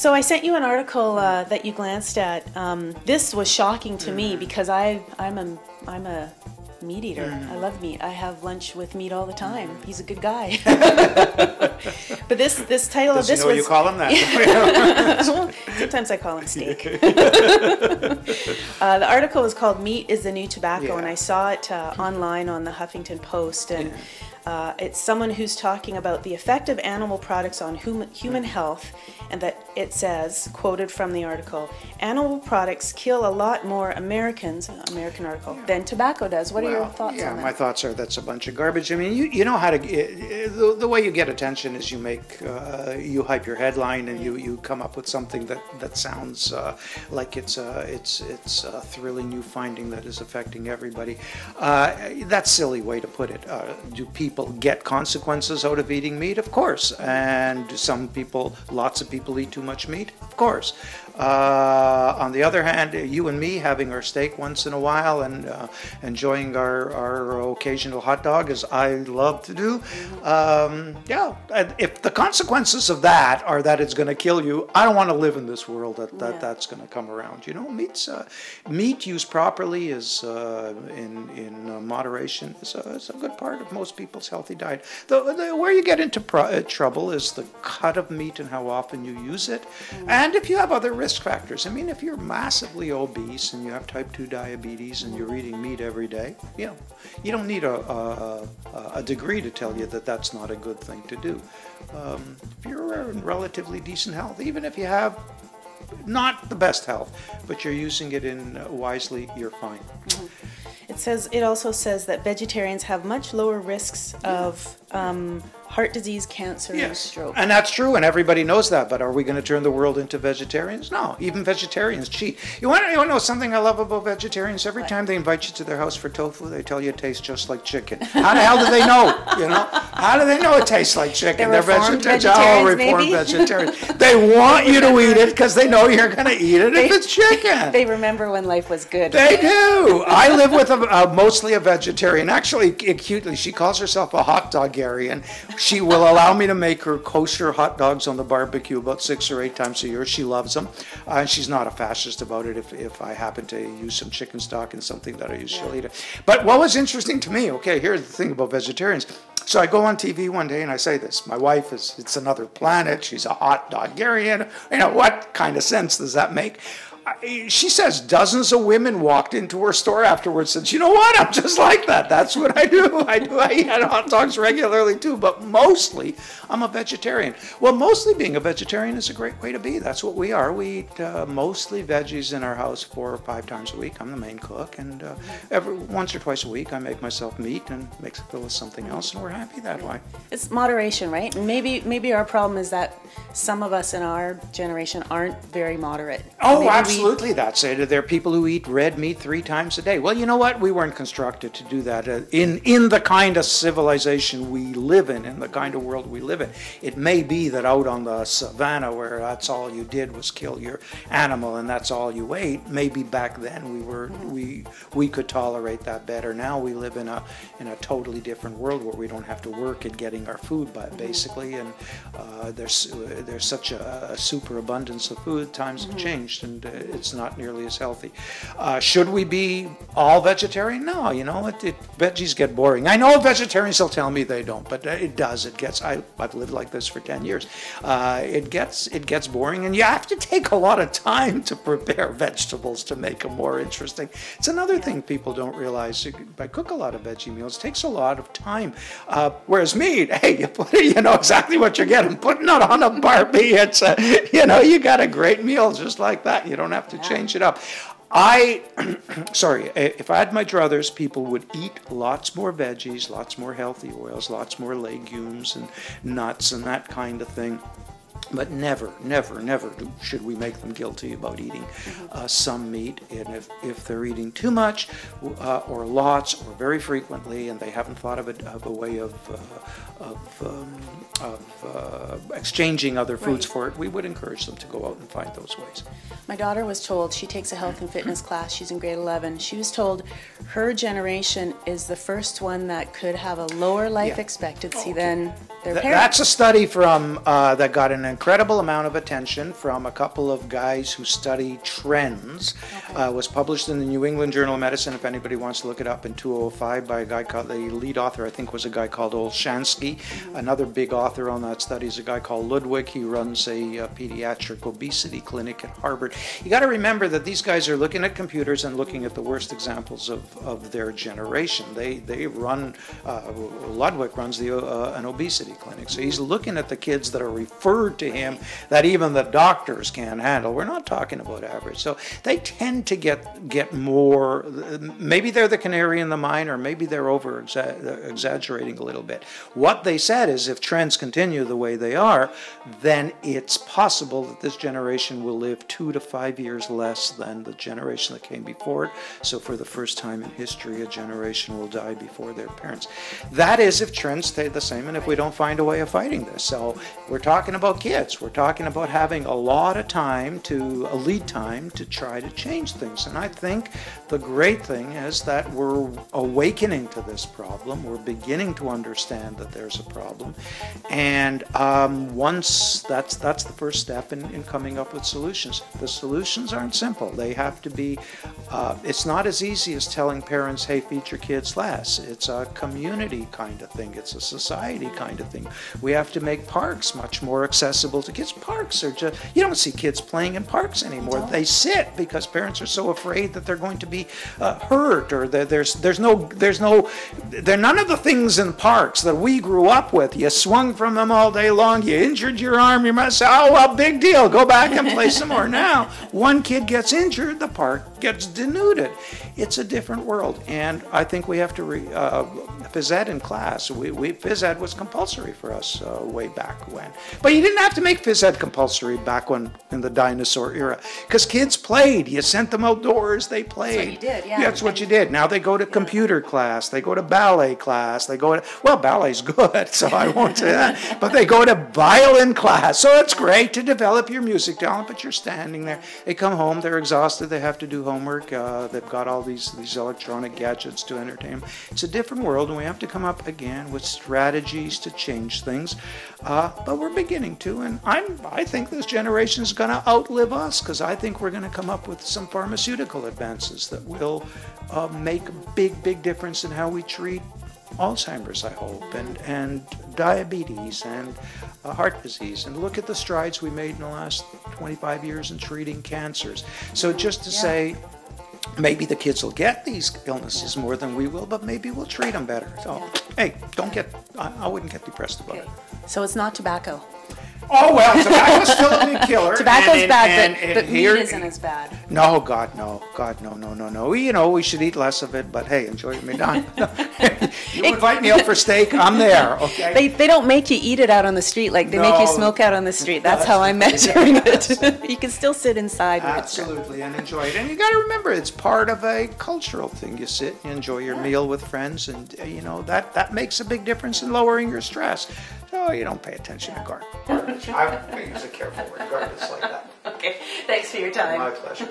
So I sent you an article that you glanced at. This was shocking to me because I'm a meat eater. I love meat. I have lunch with meat all the time. He's a good guy. But this title of this was... you call him that? Sometimes I call him steak. The article is called "Meat is the New Tobacco," and I saw it online on the Huffington Post, and it's someone who's talking about the effect of animal products on human health, and that it says, quoted from the article, "Animal products kill a lot more Americans," American article, "than tobacco does." What are your thoughts on that? My thoughts are that's a bunch of garbage. I mean, you know how to, the way you get attention is you hype your headline and you come up with something that sounds like it's a thrilling new finding that is affecting everybody. That's a silly way to put it. Do people get consequences out of eating meat? Of course. And do lots of people eat too much meat? Of course. On the other hand, you and me having our steak once in a while and enjoying our occasional hot dog, as I love to do, if the consequences of that are that it's going to kill you, I don't want to live in this world that's going to come around. You know, meat used properly is in moderation is a good part of most people's healthy diet. Where you get into trouble is the cut of meat and how often you use it, and if you have other risk factors. I mean, if you're massively obese and you have type 2 diabetes and you're eating meat every day, you don't need a degree to tell you that that's not a good thing to do. If you're in relatively decent health, even if you have not the best health, but you're using it wisely, you're fine. It also says that vegetarians have much lower risks of heart disease, cancer, and stroke. And that's true, and everybody knows that, but are we going to turn the world into vegetarians? No, even vegetarians cheat. You want to know something I love about vegetarians? Every time they invite you to their house for tofu, they tell you it tastes just like chicken. How the hell do they know? How do they know it tastes like chicken? They're reformed vegetarians. They want you to eat it because they know you're going to eat it if it's chicken. They remember when life was good. They do. I live with mostly a vegetarian. Actually, cutely, she calls herself a hot dogarian. She will allow me to make her kosher hot dogs on the barbecue about 6 or 8 times a year. She loves them. And she's not a fascist about it. If I happen to use some chicken stock in something that I use, she'll eat it. But what was interesting to me, here's the thing about vegetarians. So I go on TV one day and I say this. My wife it's another planet. She's a hot dogarian. What kind of sense does that make? She says dozens of women walked into her store afterwards and said, you know what, I'm just like that. That's what I do. I eat hot dogs regularly too, but mostly I'm a vegetarian. Well, mostly being a vegetarian is a great way to be. That's what we are. We eat mostly veggies in our house 4 or 5 times a week. I'm the main cook, and once or twice a week I make myself meat and mix it with something else, and we're happy that way. It's moderation, right? And maybe our problem is that some of us in our generation aren't very moderate. Oh, absolutely. That's it. There are people who eat red meat 3 times a day. Well, you know what? We weren't constructed to do that. In the kind of civilization we live in the kind of world we live in, it may be that out on the savannah where that's all you did was kill your animal and that's all you ate, maybe back then we could tolerate that better. Now we live in a totally different world where we don't have to work at getting our food, basically, and there's such a superabundance of food. Times have changed, and it's not nearly as healthy. Should we be all vegetarian? No, veggies get boring. I know vegetarians will tell me they don't, but it does. I've lived like this for 10 years. It gets boring, and you have to take a lot of time to prepare vegetables to make them more interesting. It's another thing people don't realize. I cook a lot of veggie meals. It takes a lot of time. Whereas meat, hey, you know exactly what you're getting. Putting it on a Barbie, it's you got a great meal just like that. You don't have to change it up. If I had my druthers, people would eat lots more veggies, lots more healthy oils, lots more legumes and nuts and that kind of thing. But never, never, never should we make them guilty about eating some meat. And if they're eating too much or lots or very frequently and they haven't thought of a way of exchanging other foods for it, we would encourage them to go out and find those ways. My daughter was told, she takes a health and fitness class, she's in grade 11, she was told her generation is the first one that could have a lower life expectancy than their parents. That's a study from that got an incredible amount of attention from a couple of guys who study trends. Was published in the New England Journal of Medicine, if anybody wants to look it up, in 2005 by a guy called, the lead author I think was a guy called Olshansky. Another big author on that study is a guy called Ludwig. He runs a pediatric obesity clinic at Harvard. You got to remember that these guys are looking at computers and looking at the worst examples of their generation. They run, Ludwig runs an obesity clinic, so he's looking at the kids that are referred to him that even the doctors can't handle. We're not talking about average. So they tend to get more, maybe they're the canary in the mine, or maybe they're exaggerating a little bit. What they said is if trends continue the way they are, then it's possible that this generation will live 2 to 5 years less than the generation that came before it. So for the first time in history, a generation will die before their parents. That is if trends stay the same and if we don't find a way of fighting this. So we're talking about kids. We're talking about having a lot of time, a lead time, to try to change things. And I think the great thing is that we're awakening to this problem. We're beginning to understand that there's a problem. And once that's the first step in coming up with solutions. The solutions aren't simple. They have to be, it's not as easy as telling parents, hey, feed your kids less. It's a community kind of thing. It's a society kind of thing. We have to make parks much more accessible to kids. Parks are just, you don't see kids playing in parks anymore. They sit because parents are so afraid that they're going to be hurt, or that there's none of the things in parks that we grew up with. You swung from them all day long, you injured your arm, you might say, oh, well, big deal, go back and play some more. Now, one kid gets injured, the park gets denuded. It's a different world, and I think we have to, phys ed in class, phys ed was compulsory for us way back when. But you didn't have to make phys ed compulsory back when, in the dinosaur era, because kids played. You sent them outdoors, they played. That's what you did, yeah. That's what you did. Now they go to computer class, they go to ballet class, they go to, well, ballet's good, so I won't say that, but they go to violin class. So it's great to develop your music talent, but you're standing there. They come home, they're exhausted, they have to do homework, they've got all these electronic gadgets to entertain them. It's a different world, and we have to come up again with strategies to change things. But we're beginning to, and I think this generation is going to outlive us, because I think we're going to come up with some pharmaceutical advances that will make a big difference in how we treat Alzheimer's, I hope, and diabetes and heart disease. And look at the strides we made in the last 25 years in treating cancers. So just to say, maybe the kids will get these illnesses more than we will, but maybe we'll treat them better. So, hey, I wouldn't get depressed about it. So it's not tobacco. Oh, well, tobacco's still a big killer. Tobacco's bad, but meat isn't as bad. No, God, no. We should eat less of it, but hey, enjoy your meal. You invite me out for steak, I'm there, okay? They don't make you eat it out on the street, like they make you smoke out on the street. That's how I'm measuring it. You can still sit inside. Absolutely, and enjoy it. And you got to remember, it's part of a cultural thing. You sit, you enjoy your meal with friends, and that makes a big difference in lowering your stress. So you don't pay attention to garbage. I use a careful word, garbage like that. Okay, thanks for your time. My pleasure.